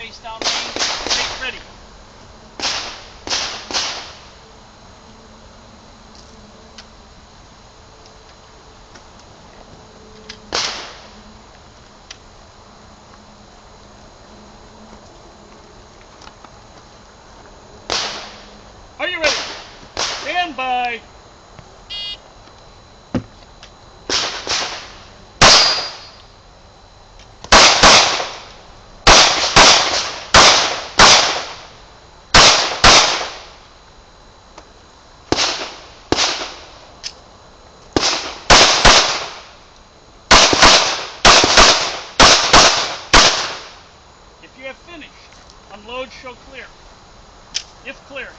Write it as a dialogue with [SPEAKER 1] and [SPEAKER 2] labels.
[SPEAKER 1] face down range. Take ready. Are you ready? Stand by. If you have finished, unload, show clear. If clear,